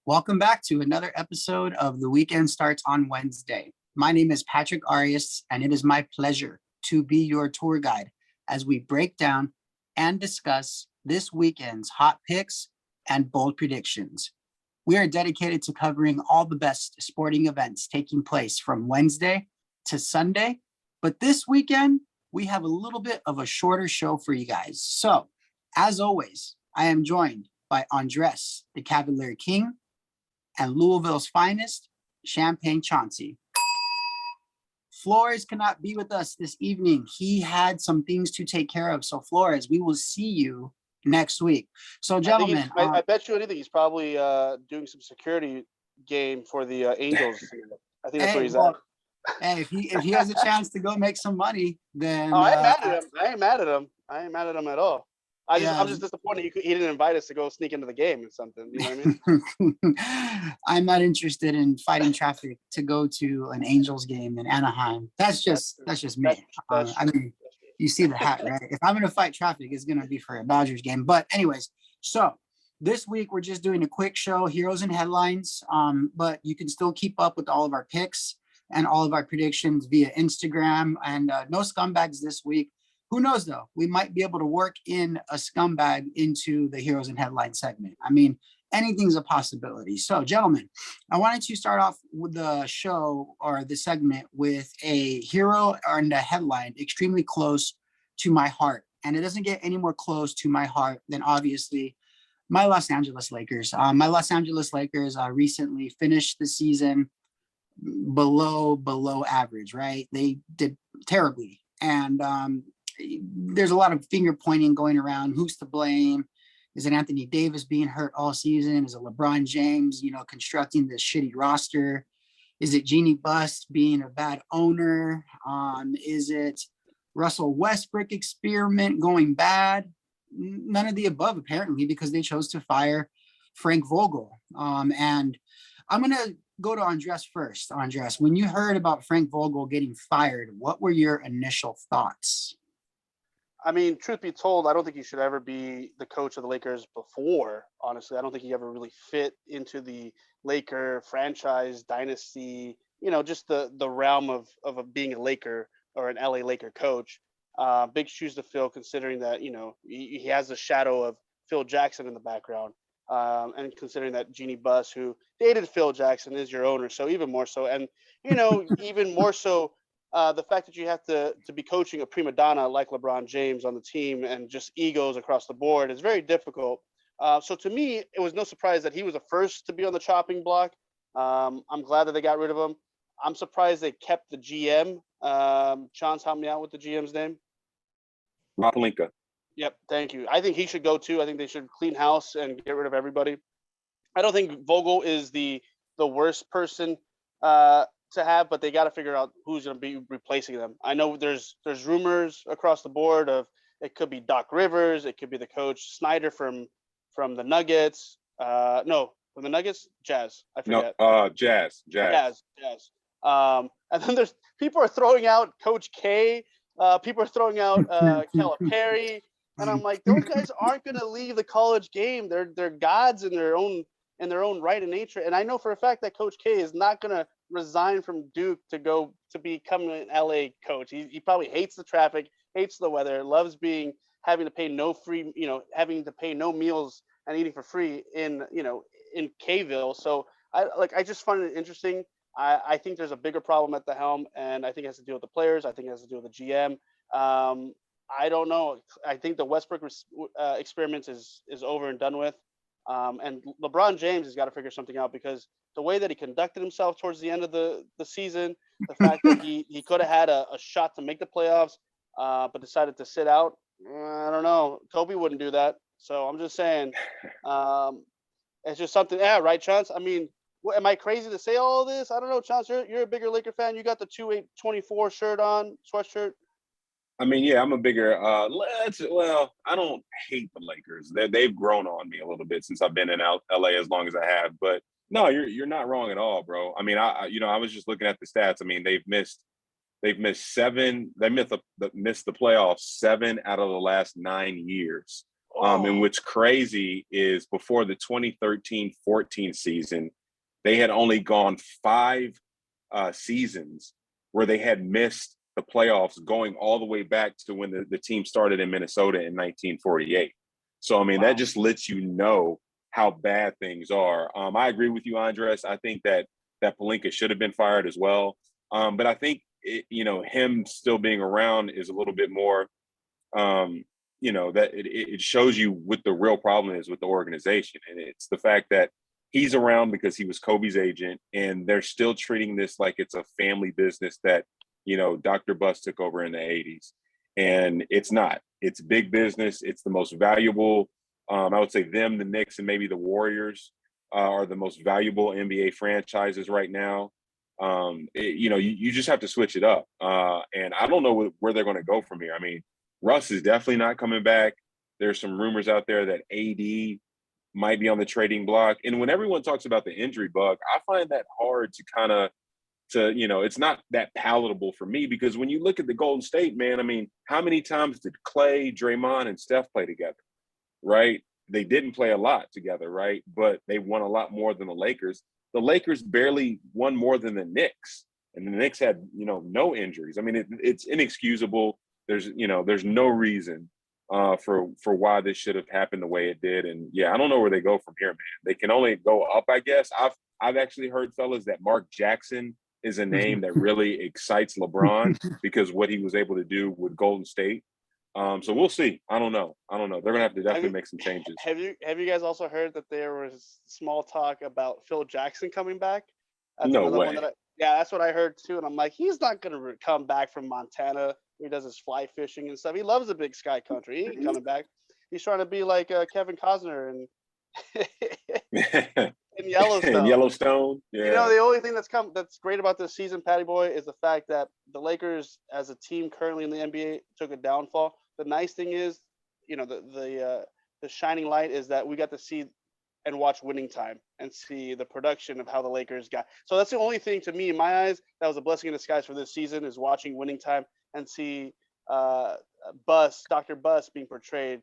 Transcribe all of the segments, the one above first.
Welcome back to another episode of The Weekend Starts on Wednesday. My name is Patrick Arias, and it is my pleasure to be your tour guide as we break down and discuss this weekend's hot picks and bold predictions. We are dedicated to covering all the best sporting events taking place from Wednesday to Sunday, but this weekend, we have a little bit of a shorter show for you guys. So, as always, I am joined by Andres, the Cavalier King, and Louisville's finest, Champagne Chauncey. Flores cannot be with us this evening. He had some things to take care of. So, Flores, we will see you next week. So, gentlemen. I bet you anything he's probably doing some security game for the Angels. I think that's where he's at. Hey, if he has a chance to go make some money, then I ain't mad at him. I ain't mad at him at all. I'm just disappointed he didn't invite us to go sneak into the game or something. You know what I mean? I'm not interested in fighting traffic to go to an Angels game in Anaheim. That's just me. I mean, you see the hat, right? If I'm going to fight traffic, it's going to be for a Dodgers game. But anyways, so this week we're just doing a quick show, heroes and headlines. But you can still keep up with all of our picks and all of our predictions via Instagram. And no scumbags this week. Who knows, though? We might be able to work in a scumbag into the Heroes and Headlines segment. I mean, anything's a possibility. So, gentlemen, I wanted to start off with the show or the segment with a hero and a headline extremely close to my heart. And it doesn't get any more close to my heart than, obviously, my Los Angeles Lakers. My Los Angeles Lakers recently finished the season below average, right? They did terribly. And there's a lot of finger pointing going around. Who's to blame? Is it Anthony Davis being hurt all season? Is it LeBron James, constructing this shitty roster? Is it Jeannie Buss being a bad owner? Is it Russell Westbrook experiment going bad? None of the above, apparently, because they chose to fire Frank Vogel. And I'm going to go to Andres first. Andres, when you heard about Frank Vogel getting fired, what were your initial thoughts? I mean, truth be told, I don't think he should ever be the coach of the Lakers before, honestly. I don't think he ever really fit into the Laker franchise dynasty, just the realm of being a Laker or an LA Laker coach. Big shoes to fill, considering that, he has the shadow of Phil Jackson in the background. And considering that Jeannie Buss, who dated Phil Jackson, is your owner. So even more so. And, even more so, the fact that you have to be coaching a prima donna like LeBron James on the team and just egos across the board is very difficult. So to me, it was no surprise that he was the first to be on the chopping block. I'm glad that they got rid of him. I'm surprised they kept the GM. Chance, help me out with the GM's name. Rob Pelinka. Yep, thank you. I think he should go too. I think they should clean house and get rid of everybody. I don't think Vogel is the worst person to have, but they got to figure out who's going to be replacing them. I know there's rumors across the board of it could be Doc Rivers, it could be the coach Snyder from the Nuggets. No, from the Nuggets, Jazz. I forget. No, Jazz. And then there's people are throwing out Coach K. People are throwing out Calipari, and I'm like, those guys aren't going to leave the college game. They're gods in their own right and nature. And I know for a fact that Coach K is not going to resign from Duke to go to become an LA coach. He probably hates the traffic, hates the weather, loves having to pay no meals and eating for free in Kville. So I just find it interesting. I think there's a bigger problem at the helm, and I think it has to do with the players. I think it has to do with the GM. I don't know. I think the Westbrook experiment is over and done with. And LeBron James has got to figure something out, because the way that he conducted himself towards the end of the season, the fact that he could have had a shot to make the playoffs, but decided to sit out. I don't know. Kobe wouldn't do that. So I'm just saying, it's just something. Yeah, right, Chance? I mean, am I crazy to say all this? I don't know, Chance. You're a bigger Laker fan. You got the 2824 shirt on, sweatshirt. I mean, yeah, I'm a bigger. I don't hate the Lakers. They've grown on me a little bit since I've been in LA as long as I have. But no, you're not wrong at all, bro. I mean, I was just looking at the stats. I mean, they've missed seven. They missed the playoffs 7 out of the last 9 years. And what's crazy is before the 2013-14 season, they had only gone 5 seasons where they had missed the playoffs, going all the way back to when the team started in Minnesota in 1948. So, I mean, that just lets you know how bad things are. I agree with you, Andres. I think that Pelinka should have been fired as well. But I think, him still being around is a little bit more, that it shows you what the real problem is with the organization. And it's the fact that he's around because he was Kobe's agent, and they're still treating this like it's a family business that, Dr. Buss took over in the 80s. And it's not. It's big business. It's the most valuable. I would say them, the Knicks, and maybe the Warriors are the most valuable NBA franchises right now. You just have to switch it up. And I don't know where they're going to go from here. I mean, Russ is definitely not coming back. There's some rumors out there that AD might be on the trading block. And when everyone talks about the injury bug, I find that hard it's not that palatable for me, because when you look at the Golden State, man, I mean, how many times did Clay, Draymond, and Steph play together, right? They didn't play a lot together, right? But they won a lot more than the Lakers. The Lakers barely won more than the Knicks, and the Knicks had, no injuries. I mean, it's inexcusable. There's no reason for why this should have happened the way it did. And yeah, I don't know where they go from here, man. They can only go up, I guess. I've actually heard, fellas, that Mark Jackson is a name that really excites LeBron because what he was able to do with Golden State. So we'll see. I don't know. They're gonna have to definitely make some changes. Have you guys also heard that there was small talk about Phil Jackson coming back? That's no way. That's what I heard too. And I'm like, he's not gonna come back from Montana. He does his fly fishing and stuff. He loves the Big Sky country. He ain't coming back. He's trying to be like Kevin Costner and in Yellowstone. In Yellowstone, yeah. The only thing that's great about this season, Patty Boy, is the fact that the Lakers, as a team currently in the NBA, took a downfall. The nice thing is, the shining light is that we got to see and watch Winning Time and see the production of how the Lakers got. So that's the only thing, to me, in my eyes, that was a blessing in disguise for this season, is watching Winning Time and see Dr. Buss being portrayed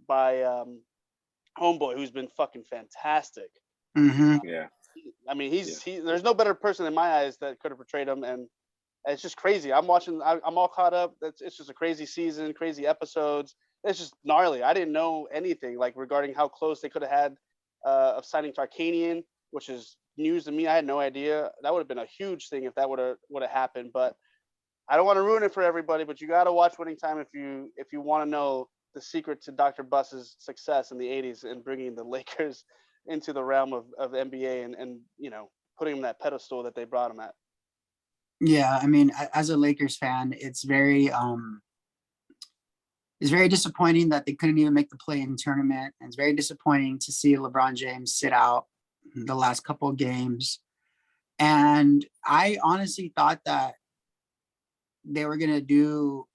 by Homeboy, who's been fucking fantastic. Mm-hmm. Yeah. I mean, there's no better person in my eyes that could have portrayed him, and it's just crazy. I'm watching. I'm all caught up. It's just a crazy season, crazy episodes. It's just gnarly. I didn't know anything regarding how close they could have had of signing Tarkanian, which is news to me. I had no idea. That would have been a huge thing if that would have happened. But I don't want to ruin it for everybody. But you got to watch Winning Time if you want to know the secret to Dr. Buss's success in the 80s and bringing the Lakers into the realm of NBA and putting them that pedestal that they brought them at. Yeah, I mean, as a Lakers fan, it's very disappointing that they couldn't even make the play-in tournament. And it's very disappointing to see LeBron James sit out the last couple of games. And I honestly thought that they were going to do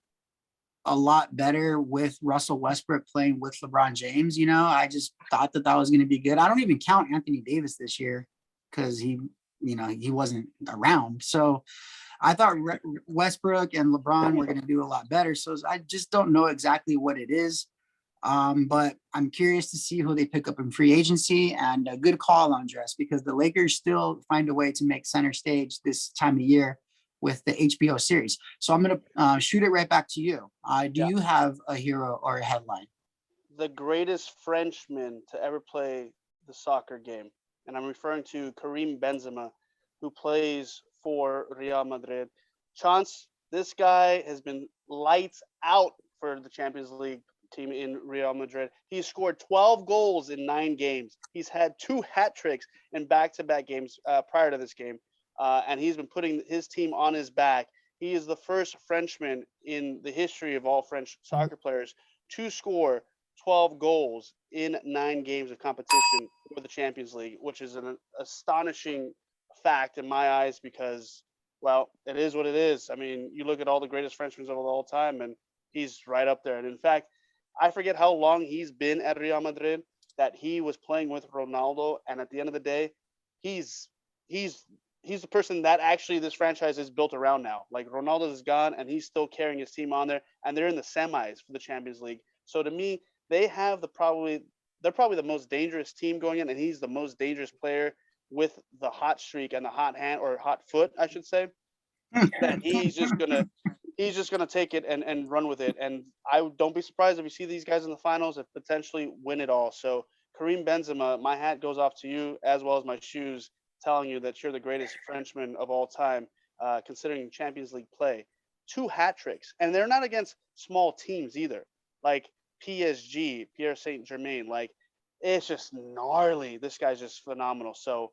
a lot better with Russell Westbrook playing with LeBron James. I just thought that was going to be good. I don't even count Anthony Davis this year because he wasn't around. So I thought Westbrook and LeBron were going to do a lot better. So I just don't know exactly what it is. But I'm curious to see who they pick up in free agency, and a good call, Andres, because the Lakers still find a way to make center stage this time of year with the HBO series. So I'm going to shoot it right back to you. Do you have a hero or a headline? The greatest Frenchman to ever play the soccer game. And I'm referring to Karim Benzema, who plays for Real Madrid. Chance, this guy has been lights out for the Champions League team in Real Madrid. He's scored 12 goals in 9 games. He's had 2 hat tricks in back-to-back games prior to this game. And he's been putting his team on his back. He is the first Frenchman in the history of all French soccer players to score 12 goals in 9 games of competition for the Champions League, which is an astonishing fact in my eyes because, well, it is what it is. I mean, you look at all the greatest Frenchmen of all time, and he's right up there. And in fact, I forget how long he's been at Real Madrid, that he was playing with Ronaldo, and at the end of the day, he's the person that actually this franchise is built around now. Like, Ronaldo is gone, and he's still carrying his team on there, and they're in the semis for the Champions League. So to me, they're probably the most dangerous team going in, and he's the most dangerous player with the hot streak and the hot hand, or hot foot, I should say, that he's just gonna take it and run with it. And I don't be surprised if you see these guys in the finals and potentially win it all. So Karim Benzema, my hat goes off to you, as well as my shoes, telling you that you're the greatest Frenchman of all time, considering Champions League play. 2 hat tricks, and they're not against small teams either, like PSG, Pierre Saint Germain. Like, it's just gnarly. This guy's just phenomenal. So,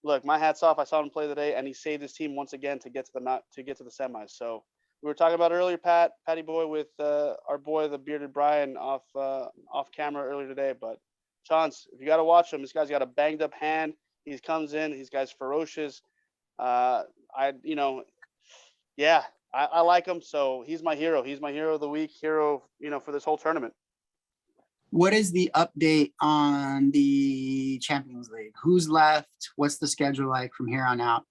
look, my hat's off. I saw him play today, and he saved his team once again to get to the semis. So we were talking about earlier, Patty Boy, with our boy, the bearded Brian, off camera earlier today. But Chance, if you got to watch him, this guy's got a banged up hand. He comes in. These guys ferocious. I like him. So he's my hero. He's my hero of the week. Hero, for this whole tournament. What is the update on the Champions League? Who's left? What's the schedule like from here on out?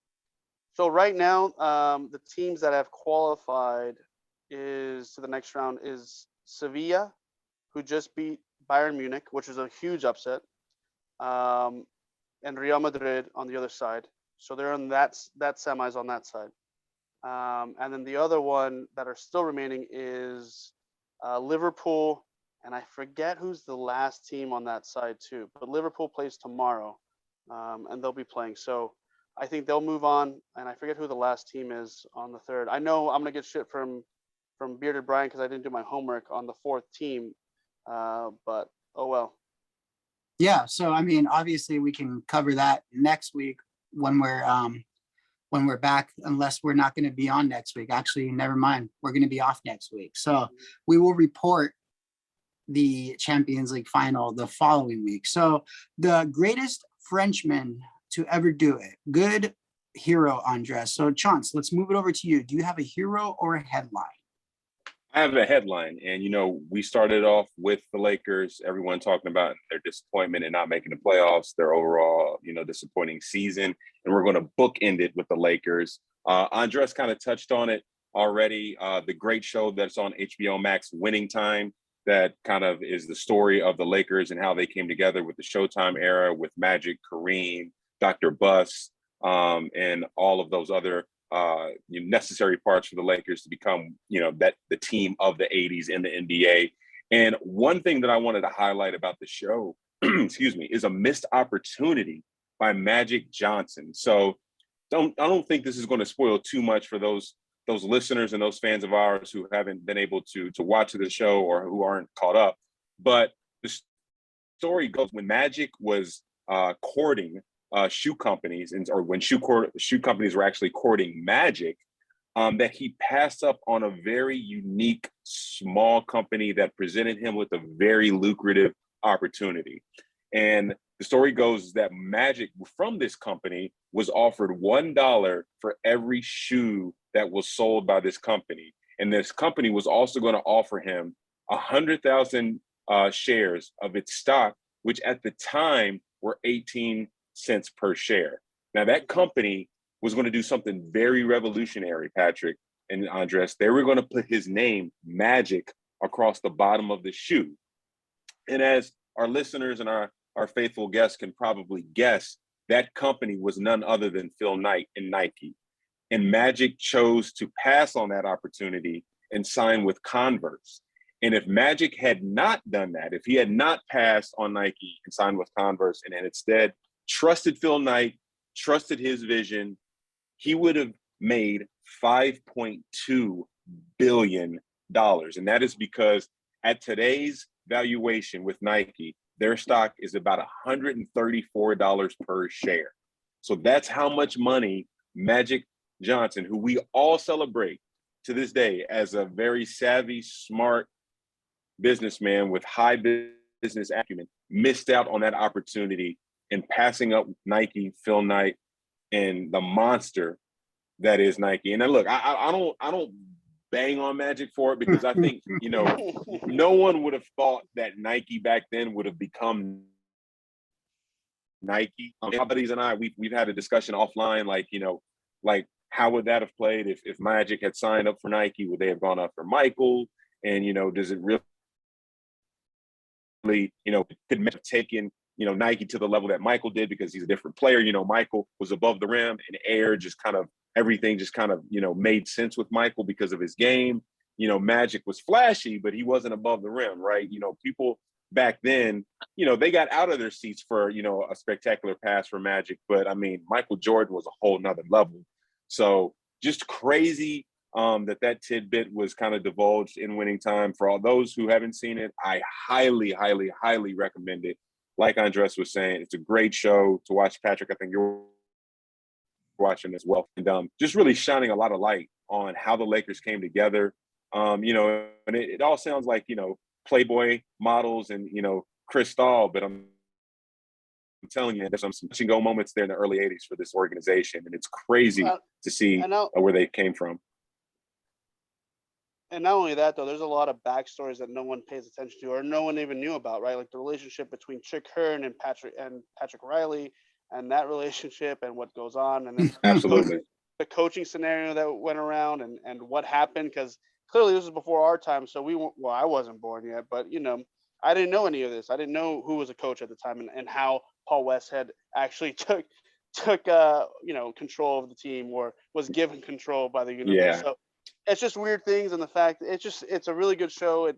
So right now, the teams that have qualified to the next round is Sevilla, who just beat Bayern Munich, which was a huge upset, and Real Madrid on the other side. So they're on that semis on that side. And then the other one that are still remaining is Liverpool, and I forget who's the last team on that side too. But Liverpool plays tomorrow, and they'll be playing. So I think they'll move on, and I forget who the last team is on the third. I know I'm gonna get shit from Bearded Brian because I didn't do my homework on the 4th team, but oh well. Yeah, so I mean, obviously we can cover that next week when we're back, unless we're not going to be on next week. Actually, never mind, we're going to be off next week. So we will report the Champions League final the following week. So the greatest Frenchman to ever do it. Good hero, Andres. So Chance, let's move it over to you. Do you have a hero or a headline? I have a headline, and we started off with the Lakers, everyone talking about their disappointment in not making the playoffs, their overall, disappointing season, and we're going to bookend it with the Lakers. Andres kind of touched on it already. The great show that's on HBO Max, Winning Time, that kind of is the story of the Lakers and how they came together with the Showtime era with Magic, Kareem, Dr. Buss, and all of those other necessary parts for the Lakers to become, that the team of the 80s in the NBA. And one thing that I wanted to highlight about the show, excuse me, is a missed opportunity by Magic Johnson. So I don't think this is going to spoil too much for those listeners and those fans of ours who haven't been able to watch the show or who aren't caught up. But the story goes, when Magic was courting shoe companies, or when shoe companies were actually courting Magic, that he passed up on a very unique small company that presented him with a very lucrative opportunity. And the story goes that Magic from this company was offered $1 for every shoe that was sold by this company. And this company was also going to offer him 100,000 shares of its stock, which at the time were 18 cents per share. Now that company was going to do something very revolutionary, Patrick and Andres. They were going to put his name, Magic, across the bottom of the shoe. And as our listeners and our faithful guests can probably guess, that company was none other than Phil Knight and Nike. And Magic chose to pass on that opportunity and sign with Converse. And if Magic had not done that, if he had not passed on Nike and signed with Converse and instead trusted Phil Knight, trusted his vision, he would have made $5.2 billion. And that is because at today's valuation with Nike, their stock is about $134 per share. So that's how much money Magic Johnson, who we all celebrate to this day as a very savvy, smart businessman with high business acumen, missed out on that opportunity in passing up Nike, Phil Knight, and the monster that is Nike. And then look, I don't bang on Magic for it, because I think, no one would have thought that Nike back then would have become Nike. My buddies and I, we've had a discussion offline, like how would that have played if Magic had signed up for Nike? Would they have gone up for Michael? And, does it really really, could have taken, Nike to the level that Michael did because he's a different player. Michael was above the rim and air, just kind of everything just kind of, made sense with Michael because of his game. Magic was flashy, but he wasn't above the rim, right? People back then, they got out of their seats for, a spectacular pass for Magic. But I mean, Michael Jordan was a whole nother level. So just crazy that tidbit was kind of divulged in Winning Time. For all those who haven't seen it, I highly, highly, highly recommend it. Like Andres was saying, it's a great show to watch. Patrick, I think you're watching as well. And just really shining a lot of light on how the Lakers came together. And it all sounds like, Playboy models and, Chris Stahl, but I'm telling you, there's some touch and go moments there in the early 80s for this organization. And it's crazy to see where they came from. And not only that, though, there's a lot of backstories that no one pays attention to or no one even knew about, right? Like the relationship between Chick Hearn and Patrick Riley and that relationship and what goes on. And then Absolutely the coaching scenario that went around and what happened, because clearly this was before our time. So I wasn't born yet, but, I didn't know any of this. I didn't know who was a coach at the time and how Paul Westhead actually took control of the team or was given control by the universe. Yeah. So it's just weird things, and the fact it's a really good show. It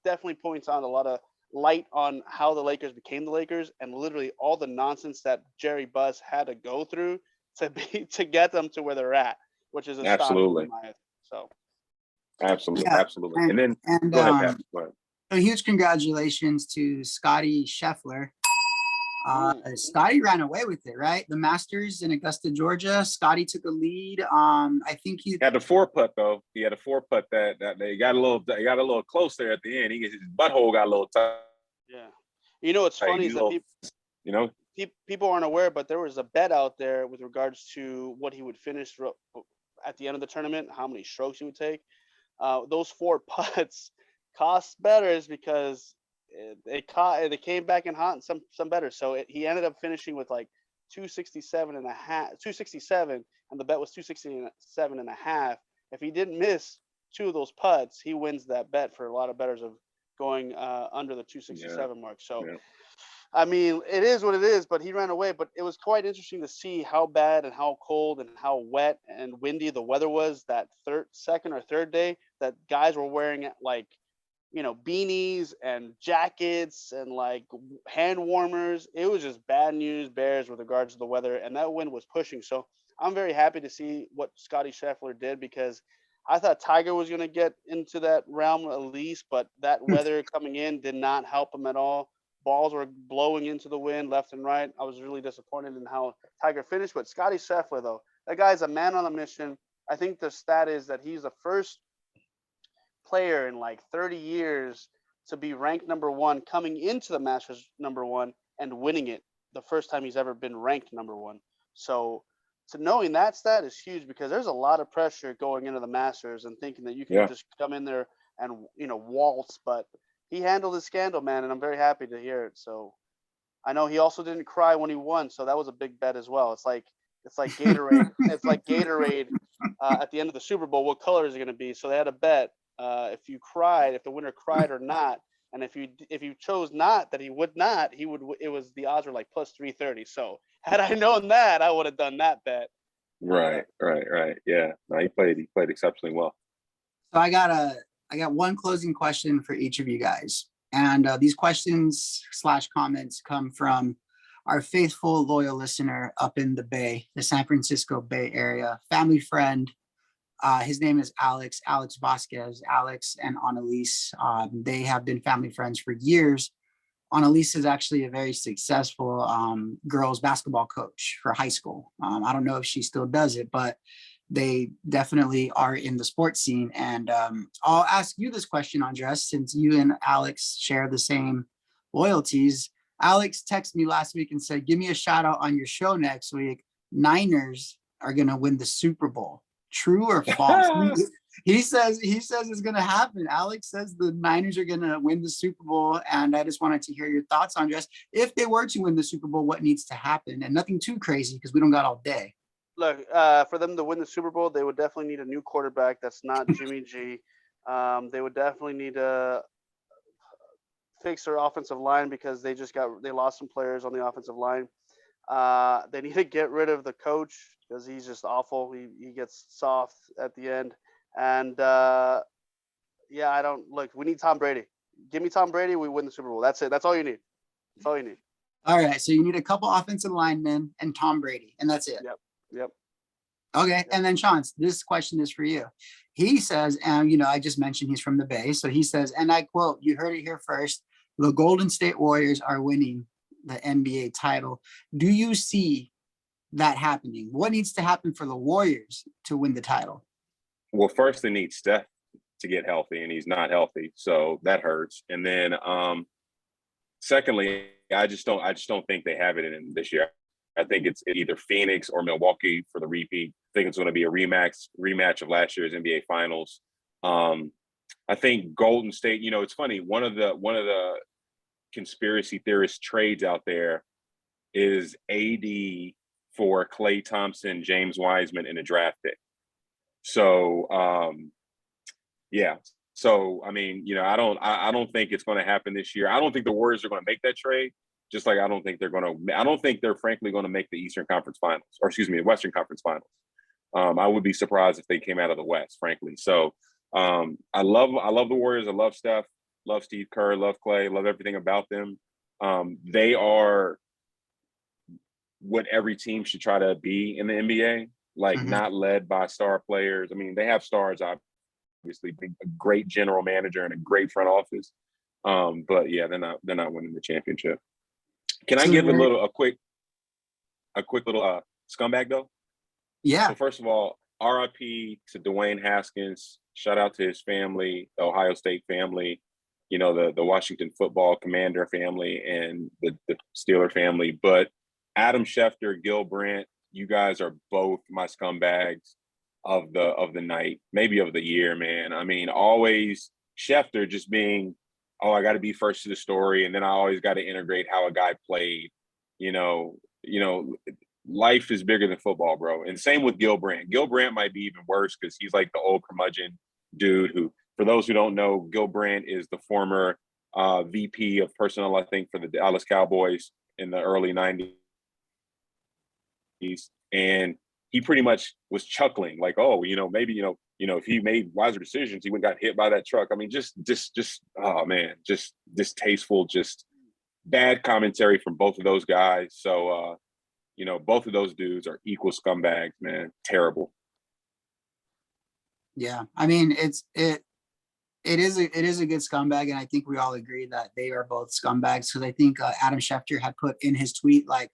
definitely points on a lot of light on how the Lakers became the Lakers and literally all the nonsense that Jerry Buss had to go through to get them to where they're at, which is astonishing. Absolutely. Yeah. Absolutely. And then go ahead, Pat. Go ahead. A huge congratulations to Scottie Scheffler. Scottie ran away with it, right? The Masters in Augusta, Georgia. Scottie took a lead. I think he had a 4-putt though. He had a 4-putt that they got a little close there at the end. His butthole got a little tight. Yeah. What's funny is that people aren't aware, but there was a bet out there with regards to what he would finish at the end of the tournament, how many strokes he would take. Those 4 putts cost bettors because they came back in hot and some better. So he ended up finishing with like 267 and the bet was 267 and a half. If he didn't miss 2 of those putts, he wins that bet for a lot of bettors of going under the 267 mark. So I mean, it is what it is, but he ran away. But it was quite interesting to see how bad and how cold and how wet and windy the weather was that second or third day, that guys were wearing like beanies and jackets and like hand warmers. It was just bad news bears with regards to the weather, and that wind was pushing. So I'm very happy to see what Scottie Scheffler did, because I thought Tiger was going to get into that realm at least, but that weather coming in did not help him at all. Balls were blowing into the wind left and right. I was really disappointed in how Tiger finished, but Scottie Scheffler, though, that guy's a man on a mission. I think the stat is that he's the first player in like 30 years to be ranked number 1 coming into the Masters number 1 and winning it the first time he's ever been ranked number 1. So knowing that stat is huge, because there's a lot of pressure going into the Masters and thinking that you can just come in there and waltz, but he handled his scandal, man, and I'm very happy to hear it. So I know he also didn't cry when he won, so that was a big bet as well. It's like Gatorade. It's like Gatorade at the end of the Super Bowl. What color is it going to be? So they had a bet. If the winner cried or not, and if you chose not, that he would not, it was the odds were like plus 330. So had I known that, I would have done that bet. Right. Yeah. No, he played exceptionally well. So I got one closing question for each of you guys. And these questions / comments come from our faithful, loyal listener up in the Bay, the San Francisco Bay Area, family friend. His name is Alex Vasquez. Alex and Annalise, they have been family friends for years. Annalise is actually a very successful girls basketball coach for high school. I don't know if she still does it, but they definitely are in the sports scene. And I'll ask you this question, Andres, since you and Alex share the same loyalties. Alex texted me last week and said, give me a shout out on your show next week. Niners are going to win the Super Bowl. True or false? He says it's going to happen. Alex says the Niners are going to win the Super Bowl. And I just wanted to hear your thoughts, Andres. If they were to win the Super Bowl, what needs to happen? And nothing too crazy, because we don't got all day. Look, for them to win the Super Bowl, they would definitely need a new quarterback that's not Jimmy G. They would definitely need to fix their offensive line because they lost some players on the offensive line. They need to get rid of the coach because he's just awful. He gets soft at the end. And yeah, we need Tom Brady. Give me Tom Brady, we win the Super Bowl. That's it. That's all you need. That's all you need. All right. So you need a couple offensive linemen and Tom Brady, and that's it. Yep. Okay. Yep. And then Sean, this question is for you. He says, and I just mentioned he's from the Bay. So he says, and I quote, you heard it here first, the Golden State Warriors are winning the NBA title. Do you see that happening? What needs to happen for the Warriors to win the title? Well, first they need Steph to get healthy, and he's not healthy, so that hurts. And then, secondly, I just don't think they have it in him this year. I think it's either Phoenix or Milwaukee for the repeat. I think it's going to be a rematch of last year's NBA Finals. I think Golden State. It's funny. One of the conspiracy theorist trades out there is AD for Klay Thompson, James Wiseman, in a draft pick. So, yeah. So, I mean, I don't think it's going to happen this year. I don't think the Warriors are going to make that trade. Just like I don't think they're frankly going to make the Eastern Conference Finals, or excuse me, the Western Conference Finals. I would be surprised if they came out of the West, frankly. So, I love the Warriors. I love Steph, love Steve Kerr, love Klay, love everything about them. They are what every team should try to be in the NBA, like not led by star players. I mean, they have stars, obviously, a great general manager and a great front office. But yeah, they're not winning the championship. Can I give a quick little scumbag though? Yeah. So first of all, RIP to Dwayne Haskins. Shout out to his family, the Ohio State family, the Washington football commander family and the Steeler family. But Adam Schefter, Gil Brandt, you guys are both my scumbags of the night, maybe of the year, man. I mean, always Schefter just being, I got to be first to the story, and then I always got to integrate how a guy played. Life is bigger than football, bro. And same with Gil Brandt. Gil Brandt might be even worse because he's like the old curmudgeon dude who, for those who don't know, Gil Brandt is the former VP of personnel, I think, for the Dallas Cowboys in the early 90s. And he pretty much was chuckling like, maybe, if he made wiser decisions, he wouldn't got hit by that truck. I mean, just oh man, just distasteful, just bad commentary from both of those guys. So, both of those dudes are equal scumbags, man. Terrible. Yeah. I mean, it is a good scumbag. And I think we all agree that they are both scumbags. Cause I think Adam Schefter had put in his tweet, like,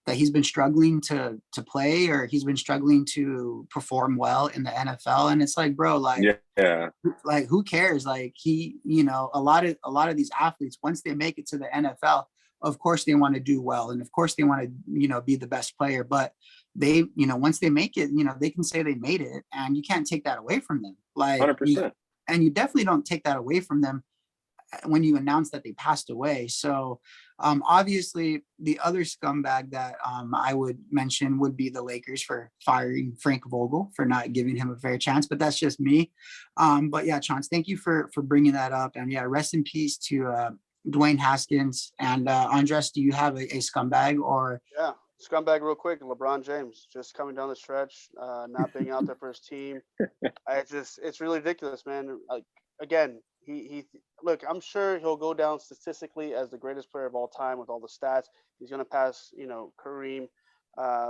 that he's been struggling to play, or he's been struggling to perform well in the NFL. And it's like, bro, like, yeah, like who cares? Like a lot of these athletes, once they make it to the NFL, of course they want to do well. And of course they want to, be the best player, but they, once they make it, they can say they made it, and you can't take that away from them. Like 100%. And you definitely don't take that away from them when you announce that they passed away. So obviously the other scumbag that I would mention would be the Lakers for firing Frank Vogel, for not giving him a fair chance, but that's just me. But yeah, Chance, thank you for bringing that up. And yeah, rest in peace to Dwayne Haskins. And Andres, do you have a scumbag or? Yeah, scumbag real quick. LeBron James just coming down the stretch, not being out there for his team. It's really ridiculous, man. Like, again, he look, I'm sure he'll go down statistically as the greatest player of all time with all the stats. He's going to pass, Kareem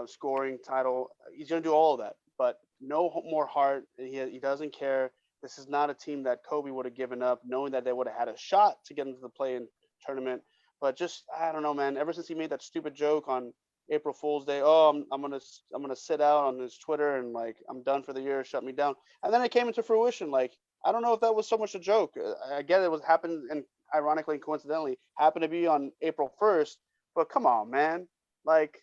scoring title. He's going to do all of that, but no more heart. He doesn't care. This is not a team that Kobe would have given up, knowing that they would have had a shot to get into the play-in tournament. But just, I don't know, man. Ever since he made that stupid joke on April Fool's Day, I'm gonna sit out on his Twitter and like I'm done for the year, shut me down. And then it came into fruition. Like, I don't know if that was so much a joke. I get it was happened, and ironically and coincidentally happened to be on April 1st. But come on, man. Like,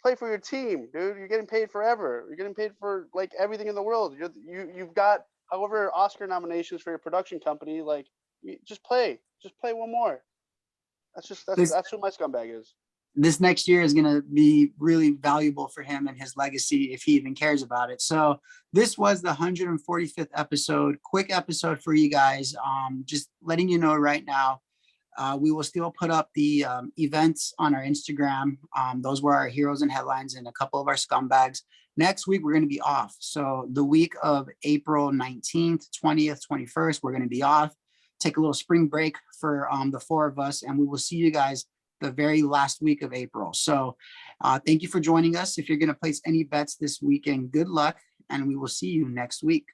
play for your team, dude. You're getting paid forever. You're getting paid for like everything in the world. You've got however Oscar nominations for your production company. Like, just play one more. That's who my scumbag is. This next year is going to be really valuable for him and his legacy, if he even cares about it. So this was the 145th episode, quick episode for you guys. Just letting you know right now, We will still put up the events on our Instagram. Those were our heroes and headlines and a couple of our scumbags. Next week, we're going to be off. So the week of April 19th, 20th, 21st, we're going to be off. Take a little spring break for the four of us, and we will see you guys the very last week of April. So thank you for joining us. If you're going to place any bets this weekend, good luck, and we will see you next week.